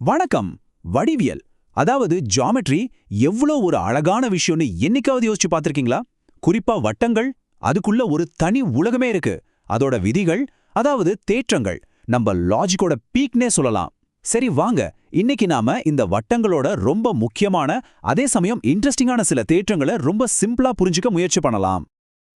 வணக்கம். வடிவியல் அதாவது ஜியாமெட்ரி எவ்வளோ ஒரு அழகான விஷயம்னு என்னைக்காவது யோசிச்சு பார்த்திருக்கீங்களா? குறிப்பா வட்டங்கள், அதுக்குள்ள ஒரு தனி உலகமே இருக்கு. அதோட விதிகள், அதாவது தேற்றங்கள், நம்ம லாஜிக்கோட பீக்னே சொல்லலாம். சரி வாங்க, இன்னைக்கு நாம இந்த வட்டங்களோட ரொம்ப முக்கியமான அதே சமயம் இன்ட்ரெஸ்டிங்கான சில தேற்றங்களை ரொம்ப சிம்பிளா புரிஞ்சுக்க முயற்சி பண்ணலாம்.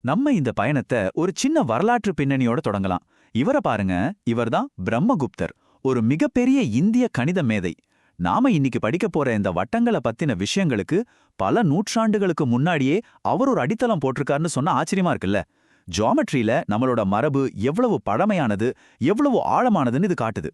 நம்ம இந்த பயணத்தை ஒரு சின்ன வரலாற்று பின்னணியோட தொடங்கலாம். இவரை பாருங்க, இவர்தான் பிரம்மகுப்தர், ஒரு மிகப்பெரிய இந்திய கணித மேதை. நாம இன்னைக்கு படிக்க போற இந்த வட்டங்களை பத்தின விஷயங்களுக்கு பல நூற்றாண்டுகளுக்கு முன்னாடியே அவர் ஒரு அடித்தளம் போட்டிருக்காருன்னு சொன்னா ஆச்சரியமா இருக்குல்ல? ஜியாமெட்ரியில நம்மளோட மரபு எவ்வளவு பழமையானது, எவ்வளவு ஆழமானதுன்னு இது காட்டுது.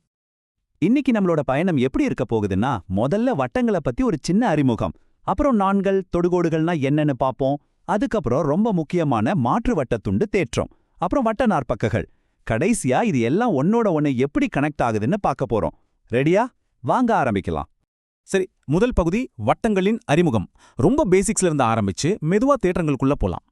இன்னைக்கு நம்மளோட பயணம் எப்படி இருக்க போகுதுன்னா, முதல்ல வட்டங்களை பத்தி ஒரு சின்ன அறிமுகம், அப்புறம் நாண்கள் தொடுகோடுகள்னா என்னன்னு பாப்போம். அதுக்கப்புறம் ரொம்ப முக்கியமான மாற்று வட்டத்துண்டு தேற்றம், அப்புறம் வட்ட நாற்பக்கங்கள். கடைசியா இது எல்லாம் ஒன்னோட ஒன்னு எப்படி கனெக்ட் ஆகுதுன்னு பார்க்க போறோம். ரெடியா? வாங்க ஆரம்பிக்கலாம். சரி, முதல் பகுதி வட்டங்களின் அறிமுகம். ரொம்ப பேசிக்ஸ்ல இருந்து ஆரம்பிச்சு மெதுவா தேற்றங்களுக்குள்ள போலாம்.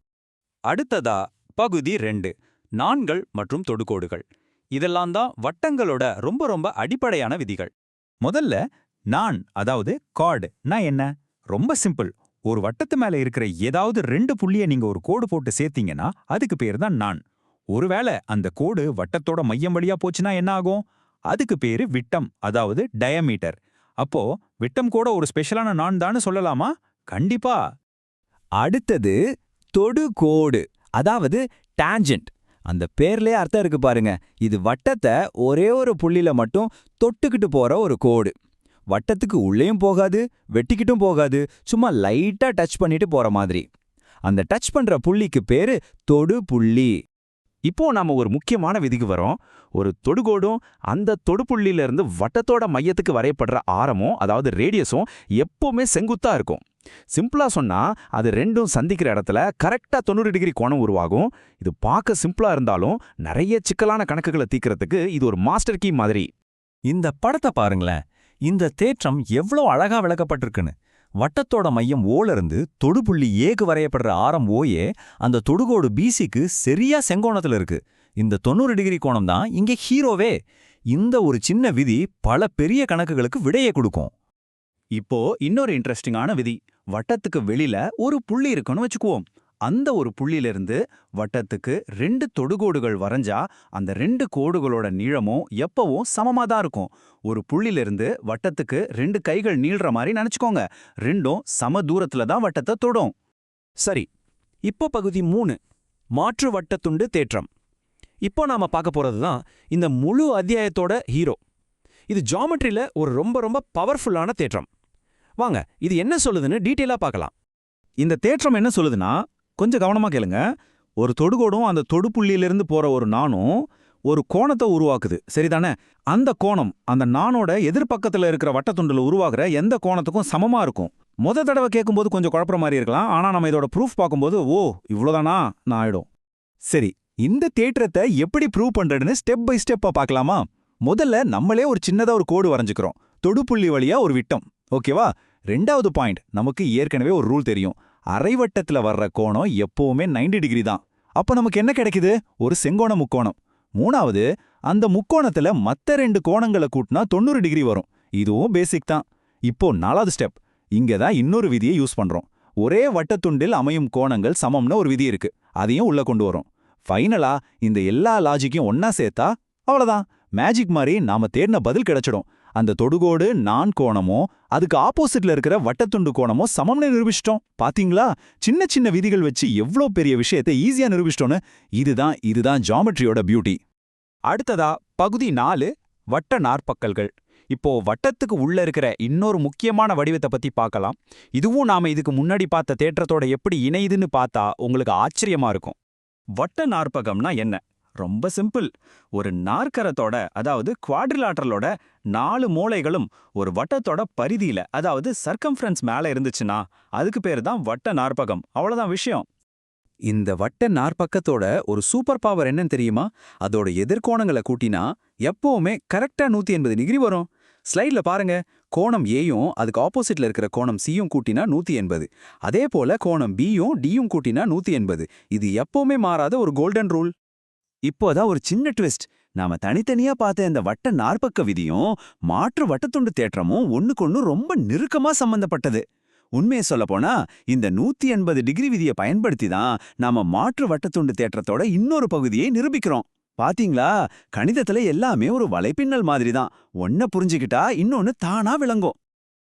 அடுத்ததா பகுதி 2, நாண்கள் மற்றும் தொடுகோடுகள். இதெல்லாம் தான் வட்டங்களோட ரொம்ப ரொம்ப அடிப்படையான விதிகள். முதல்ல நாண், அதாவது கார்டுனா என்ன? ரொம்ப சிம்பிள். ஒரு வட்டத்து மேல இருக்கிற ஏதாவது 2 புள்ளியை நீங்க ஒரு கோடு போட்டு சேர்த்தீங்கன்னா அதுக்கு பேரு தான் நாண். ஒருவேளை அந்த கோடு வட்டத்தோட மையம் வழியா போச்சுன்னா என்ன ஆகும்? அதுக்கு பேரு விட்டம், அதாவது டயமீட்டர். அப்போ விட்டம் கூட ஒரு ஸ்பெஷலான நாண் தான்னு சொல்லலாமா? கண்டிப்பா. அடுத்தது தொடுகோடு, அதாவது டான்ஜென்ட். அந்த பேர்லயே அர்த்தம் இருக்கு பாருங்க. இது வட்டத்தை ஒரே ஒரு புள்ளியில மட்டும் தொட்டுக்கிட்டு போற ஒரு கோடு. வட்டத்துக்கு உள்ளேயும் போகாது, வெட்டிக்கிட்டும் போகாது, சும்மா லைட்டா டச் பண்ணிட்டு போற மாதிரி. அந்த டச் பண்ற புள்ளிக்கு பேரு தொடு புள்ளி. இப்போ நாம ஒரு முக்கியமான விதிக்கு வரோம். ஒரு தொடுகோடும் அந்த தொடுப்புள்ளியில இருந்து வட்டத்தோட மையத்துக்கு வரையப்படுற ஆரமும், அதாவது ரேடியஸும் எப்பவுமே செங்குத்தா இருக்கும். சிம்பிளா சொன்னா, அது ரெண்டும் சந்திக்கிற இடத்துல கரெக்டா 90 டிகிரி கோணம் உருவாகும். இது பார்க்க சிம்பிளா இருந்தாலும் நிறைய சிக்கலான கணக்குகளை தீர்க்கறதுக்கு இது ஒரு மாஸ்டர் கீ மாதிரி. இந்த படத்தை பாருங்களேன். இந்த தேற்றம் எவ்வளோ அழகா விளக்கப்பட்டிருக்குன்னு. வட்டத்தோட மையம் ஓல இருந்து தொடுபுள்ளி ஏக்கு வரையப்படுற ஆரம் ஓயே அந்த தொடுகோடு பிசிக்கு சரியா செங்கோணத்துல இருக்கு. இந்த 90 டிகிரி கோணம் தான் இங்கே ஹீரோவே. இந்த ஒரு சின்ன விதி பல பெரிய கணக்குகளுக்கு விடையை கொடுக்கும். இப்போ இன்னொரு இன்ட்ரெஸ்டிங்கான விதி. வட்டத்துக்கு வெளியில ஒரு புள்ளி இருக்குன்னு வச்சுக்குவோம். அந்த ஒரு புள்ளியிலிருந்து வட்டத்துக்கு 2 தொடுகோடுகள் வரைஞ்சா அந்த 2 கோடுகளோட நீளமும் எப்பவும் சமமா தான் இருக்கும். ஒரு புள்ளியிலிருந்து வட்டத்துக்கு 2 கைகள் நீள்ற மாதிரி நினைச்சுக்கோங்க. ரெண்டும் சம தூரத்துல தான் வட்டத்தை தொடும். சரி, இப்போ பகுதி 3, மாற்று வட்டத்துண்டு தேற்றம். இப்போ நாம பார்க்க போறதுதான் இந்த முழு அத்தியாயத்தோட ஹீரோ. இது ஜியாமெட்ரியில ஒரு ரொம்ப ரொம்ப பவர்ஃபுல்லான தேற்றம். வாங்க, இது என்ன சொல்லுதுன்னு டீட்டெயிலா பார்க்கலாம். இந்த தேற்றம் என்ன சொல்லுதுன்னா, கொஞ்சம் கவனமா கேளுங்க. ஒரு தொடுகோடும் அந்த தொடுப்புள்ளியிலிருந்து போற ஒரு நாணும் ஒரு கோணத்தை உருவாக்குது, சரிதானே? அந்த கோணம் அந்த நானோட எதிர்பக்கத்துல இருக்கிற வட்டத்துண்டுல உருவாகிற எந்த கோணத்துக்கும் சமமா இருக்கும். தடவை கேட்கும்போது கொஞ்சம் குழப்பற மாதிரி இருக்கலாம். ஆனா நம்ம இதோட ப்ரூஃப் பார்க்கும்போது ஓ இவ்வளோதானா நான் ஆயிடும். சரி, இந்த தேற்றத்தை எப்படி ப்ரூவ் பண்றதுன்னு ஸ்டெப் பை ஸ்டெப்பா பார்க்கலாமா? முதல்ல நம்மளே ஒரு சின்னதா ஒரு கோடு வரைஞ்சுக்கிறோம். தொடுப்புள்ளி வழியா ஒரு விட்டம், ஓகேவா? ரெண்டாவது பாயிண்ட், நமக்கு ஏற்கனவே ஒரு ரூல் தெரியும். அரைவட்டத்துல வர்ற கோணம் எப்பவுமே 90 டிகிரி தான். அப்ப நமக்கு என்ன கிடைக்குது? ஒரு செங்கோண முக்கோணம். மூணாவது, அந்த முக்கோணத்துல மத்த 2 கோணங்களை கூட்டினா 90 டிகிரி வரும். இதுவும் பேசிக் தான். இப்போ 4வது ஸ்டெப், இங்க தான் இன்னொரு விதியை யூஸ் பண்றோம். ஒரே வட்டத்துண்டில் அமையும் கோணங்கள் சமம்னு ஒரு விதி இருக்கு. அதையும் உள்ள கொண்டு வரோம். ஃபைனலா இந்த எல்லா லாஜிக்கையும் ஒன்னா சேர்த்தா அவ்வளவுதான், மேஜிக் மாதிரி நாம தேடின பதில் கிடைச்சிடும். அந்த தொடுகோடு நான் கோணமோ அதுக்கு ஆப்போசிட்ல இருக்கிற வட்டத்துண்டு கோணமோ சமம்னு நிரூபிச்சிட்டோம். பாத்தீங்களா? சின்ன சின்ன விதிகள் வச்சு எவ்வளோ பெரிய விஷயத்தை ஈஸியா நிரூபிச்சிட்டோன்னு. இதுதான் ஜியாமெட்ரியோட பியூட்டி. அடுத்ததா பகுதி 4, வட்ட நாற்பக்கல்கள். இப்போ வட்டத்துக்கு உள்ள இருக்கிற இன்னொரு முக்கியமான வடிவத்தை பத்தி பார்க்கலாம். இதுவும் நாம இதுக்கு முன்னாடி பார்த்த தேற்றத்தோட எப்படி இணையுதுன்னு பார்த்தா உங்களுக்கு ஆச்சரியமா இருக்கும். வட்ட நாற்பகம்னா என்ன? ரொம்ப சிம்பிள். ஒரு நாற்கரத்தோட, அதாவது குவாட்ரிலாட்டரலோட 4 மூலைகளும் ஒரு வட்டத்தோட பரிதியில, அதாவது சர்க்கம்ஃபரன்ஸ் மேல இருந்துச்சுன்னா அதுக்கு பேரு தான் வட்ட நாற்பகம். அவ்வளவுதான் விஷயம். இந்த வட்ட நாற்பக்கத்தோட ஒரு சூப்பர் பவர் என்னன்னு தெரியுமா? அதோட எதிர்கோணங்களை கூட்டினா எப்பவுமே கரெக்டா 180 டிகிரி வரும். ஸ்லைட்ல பாருங்க, கோணம் ஏயும் அதுக்கு ஆப்போசிட்ல இருக்கிற கோணம் சியும் கூட்டினா 180. அதே போல கோணம் பியும் டியும் கூட்டினா 180. இது எப்பவுமே மாறாத ஒரு கோல்டன் ரூல். இப்போதான் ஒரு சின்ன ட்விஸ்ட். நாம தனித்தனியா பார்த்த இந்த வட்ட நாற்பக்க விதியும் மாற்று வட்டத்துண்டு தேற்றமும் ஒண்ணுக்கொன்னு ரொம்ப நெருக்கமா சம்பந்தப்பட்டது. உண்மையை சொல்லப்போனா இந்த 180 டிகிரி விதியை பயன்படுத்தி தான் நாம மாற்று வட்டத்துண்டு தேற்றத்தோட இன்னொரு பகுதியை நிரூபிக்கிறோம். பாத்தீங்களா, கணிதத்துல எல்லாமே ஒரு வலைப்பின்னல் மாதிரி தான். ஒன்ன புரிஞ்சுக்கிட்டா இன்னொன்னு தானா விளங்கும்.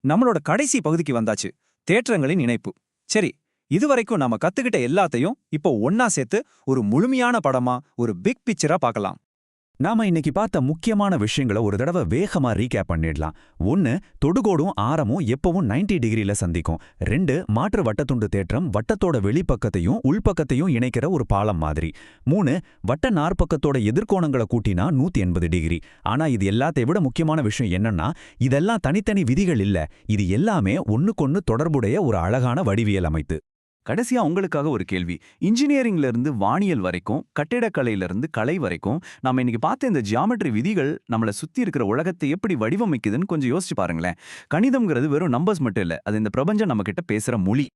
நம்மளோட கடைசி பகுதிக்கு வந்தாச்சு, தேற்றங்களின் இணைப்பு. சரி, இதுவரைக்கும் நாம கத்துக்கிட்ட எல்லாத்தையும் இப்போ ஒன்னா சேர்த்து ஒரு முழுமையான படமா, ஒரு பிக் பிக்சரா பார்க்கலாம். நாம இன்னைக்கு பார்த்த முக்கியமான விஷயங்களை ஒரு தடவை வேகமா ரீகேப் பண்ணிடலாம். 1, தொடுகோடும் ஆரமும் எப்பவும் 90 டிகிரில சந்திக்கும். 2, மாற்று வட்டத்துண்டு தேற்றம் வட்டத்தோட வெளிப்பக்கத்தையும் உள்பக்கத்தையும் இணைக்கிற ஒரு பாலம் மாதிரி. 3, வட்ட நாற்பக்கத்தோட எதிர்கோணங்களை கூட்டினா 180 டிகிரி. ஆனா இது எல்லாத்தை விட முக்கியமான விஷயம் என்னன்னா, இதெல்லாம் தனித்தனி விதிகள் இல்ல, இது எல்லாமே ஒண்ணுக்கொன்னு தொடர்புடைய ஒரு அழகான வடிவியல் அமைப்பு. கடைசியா உங்களுக்காக ஒரு கேள்வி. இன்ஜினியரிங்ல இருந்து வானியல் வரைக்கும், கட்டிடக்கலையில இருந்து கலை வரைக்கும் நாம இன்னைக்கு பார்த்த இந்த ஜியாமெட்ரி விதிகள் நம்மள சுத்தி இருக்கிற உலகத்தை எப்படி வடிவமைக்குதுன்னு கொஞ்சம் யோசிச்சு பாருங்களேன். கணிதம்ங்கிறது வெறும் நம்பர்ஸ் மட்டும் இல்ல, அது இந்த பிரபஞ்சம் நம்ம கிட்ட பேசுற மொழி.